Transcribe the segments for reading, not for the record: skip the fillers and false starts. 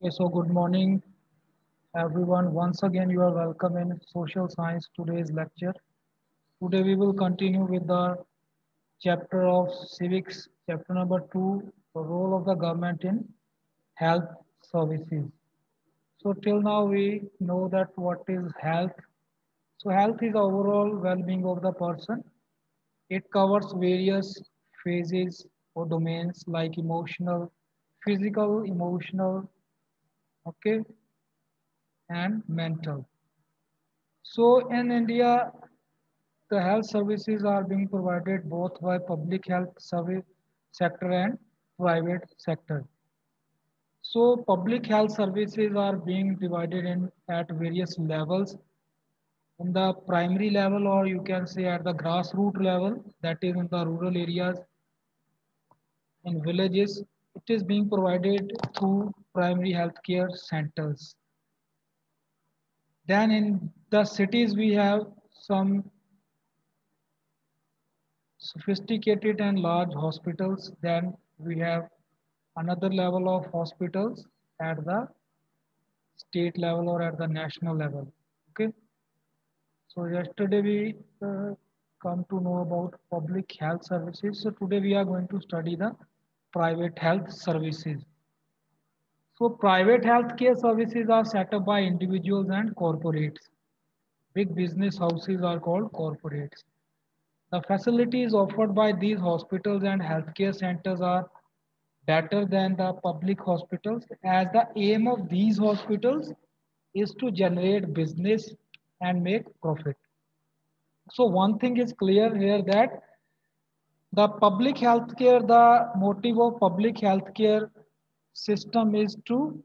Okay, so good morning, everyone. Once again, you are welcome in Social Science today's lecture. Today, we will continue with the chapter of Civics, chapter number 2, the role of the government in health services. So, till now, we know that what is health. So, health is the overall well being of the person. It covers various phases or domains like emotional, physical, emotional, okay, and mental. So in India, the health services are being provided both by public health service sector and private sector. So public health services are being divided in at various levels. In the primary level, or you can say at the grassroots level, that is in the rural areas, in villages, it is being provided through primary healthcare centers. Then in the cities, we have some sophisticated and large hospitals. Then we have another level of hospitals at the state level or at the national level. Okay. So yesterday we come to know about public health services. So today we are going to study the private health services. So private healthcare services are set up by individuals and corporates. Big business houses are called corporates. The facilities offered by these hospitals and healthcare centers are better than the public hospitals, as the aim of these hospitals is to generate business and make profit. So one thing is clear here that the public healthcare, the motive of public healthcare system is to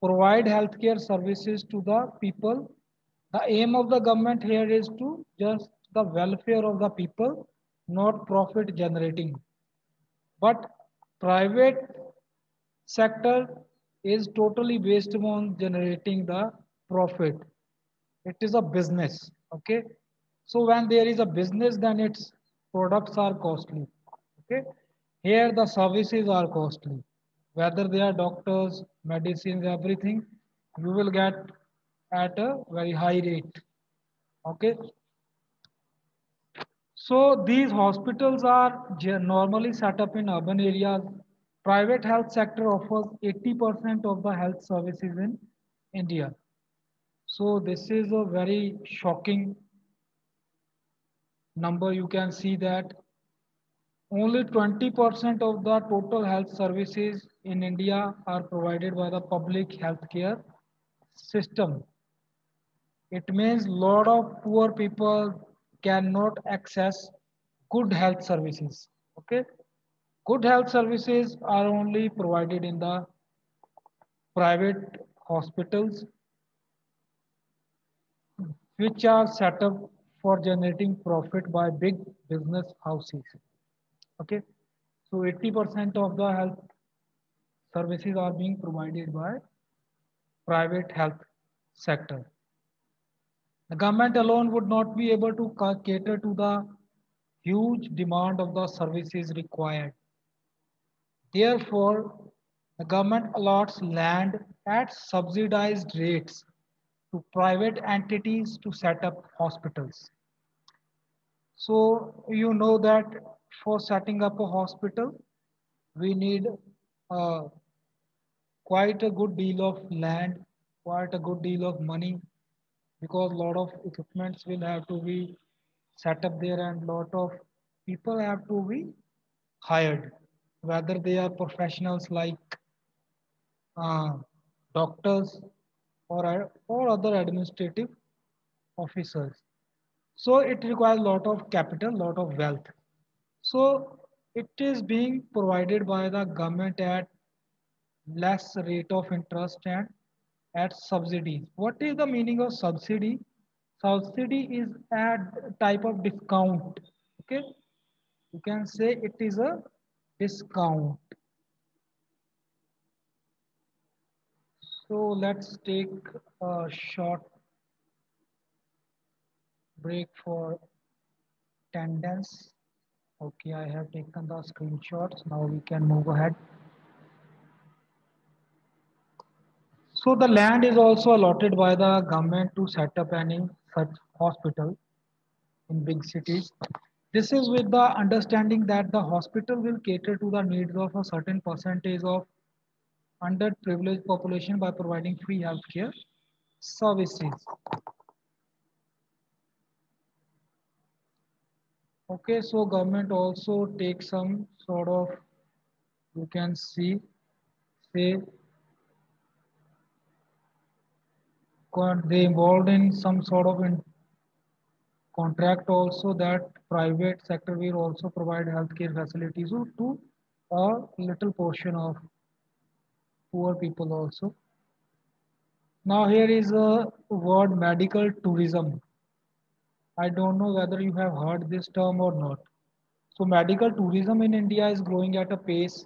provide healthcare services to the people. The aim of the government here is to just the welfare of the people, not profit generating. But private sector is totally based on generating the profit. It is a business. Okay. So when there is a business, then its products are costly. Okay. Here the services are costly. Whether they are doctors, medicines, everything, you will get at a very high rate. Okay. So these hospitals are normally set up in urban areas. Private health sector offers 80% of the health services in India. So this is a very shocking number. You can see that only 20% of the total health services in India are provided by the public healthcare system. It means lot of poor people cannot access good health services. Okay. Good health services are only provided in the private hospitals, which are set up for generating profit by big business houses. Okay, so 80% of the health services are being provided by private health sector. The government alone would not be able to cater to the huge demand of the services required. Therefore, the government allots land at subsidized rates to private entities to set up hospitals. So you know that for setting up a hospital, we need uh, quite a good deal of land, quite a good deal of money, because a lot of equipments will have to be set up there and lot of people have to be hired, whether they are professionals like uh, doctors or other administrative officers. So it requires a lot of capital, lot of wealth. So it is being provided by the government at less rate of interest and at subsidies. What is the meaning of subsidy? Subsidy is a type of discount. Okay, you can say it is a discount. So let's take a short break for attendance. Okay, I have taken the screenshots. Now we can move ahead. So the land is also allotted by the government to set up any such hospital in big cities. This is with the understanding that the hospital will cater to the needs of a certain percentage of underprivileged population by providing free healthcare services. Okay, so government also takes some sort of, you can see, say they involved in some sort of contract also that private sector will also provide healthcare facilities to a little portion of poor people also. Now here is a word medical tourism. I don't know whether you have heard this term or not. So medical tourism in India is growing at a pace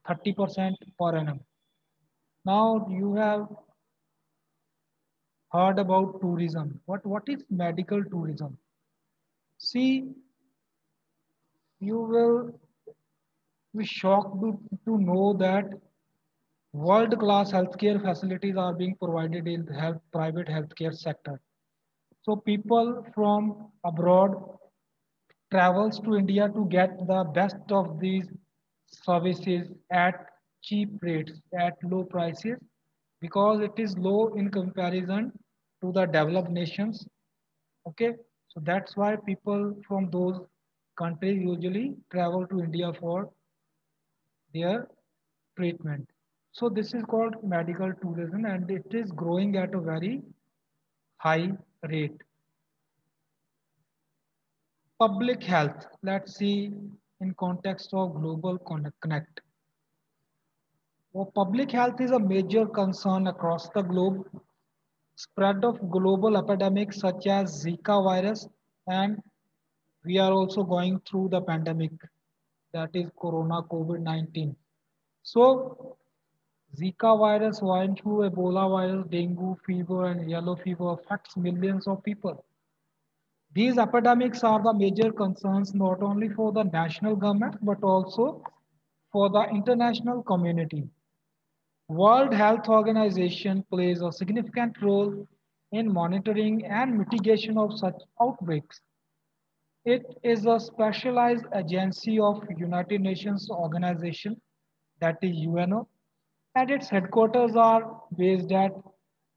30% per annum. Now you have heard about tourism. What is medical tourism? See, you will be shocked to know that world-class healthcare facilities are being provided in the private healthcare sector. So people from abroad travels to India to get the best of these services at cheap rates, at low prices, because it is low in comparison to the developed nations. Okay, so that's why people from those countries usually travel to India for their treatment. So this is called medical tourism and it is growing at a very high rate. Public health, let's see in context of global connect. Well, public health is a major concern across the globe. Spread of global epidemics such as Zika virus and we are also going through the pandemic that is Corona COVID-19. So Zika virus, swine flu, Ebola virus, dengue fever and yellow fever affects millions of people. These epidemics are the major concerns not only for the national government but also for the international community. World Health Organization plays a significant role in monitoring and mitigation of such outbreaks. It is a specialized agency of United Nations organization that is UNO and its headquarters are based at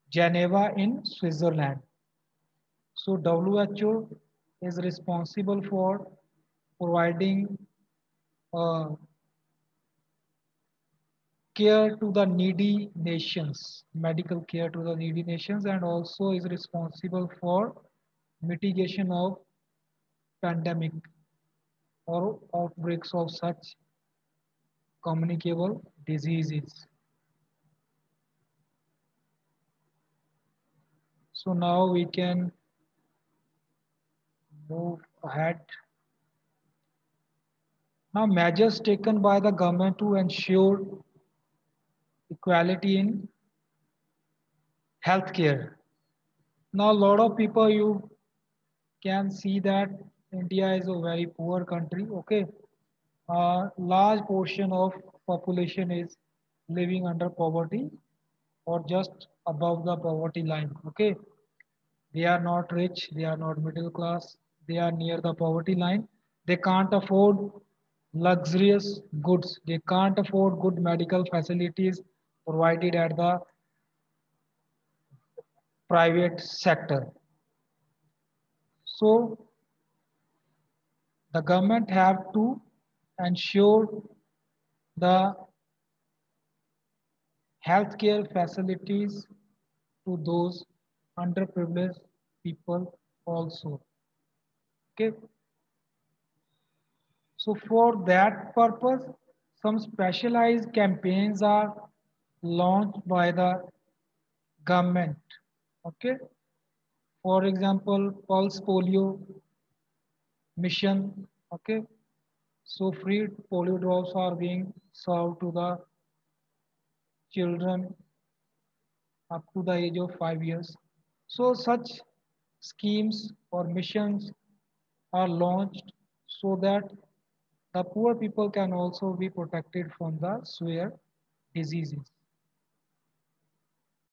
Geneva in Switzerland. So WHO is responsible for providing uh, care to the needy nations, medical care to the needy nations, and also is responsible for mitigation of pandemic or outbreaks of such communicable diseases. So now we can move ahead. Now measures taken by the government to ensure equality in healthcare. Now a lot of people you can see that India is a very poor country. Okay, a large portion of population is living under poverty or just above the poverty line. Okay, they are not rich, they are not middle class, they are near the poverty line. They can't afford luxurious goods, they can't afford good medical facilities provided at the private sector. So the government have to ensure the healthcare facilities to those underprivileged people also. Okay, so for that purpose, some specialized campaigns are launched by the government. Okay, for example, Pulse Polio mission. Okay, so free polio drops are being served to the children up to the age of 5 years. So such schemes or missions are launched so that the poor people can also be protected from the severe diseases.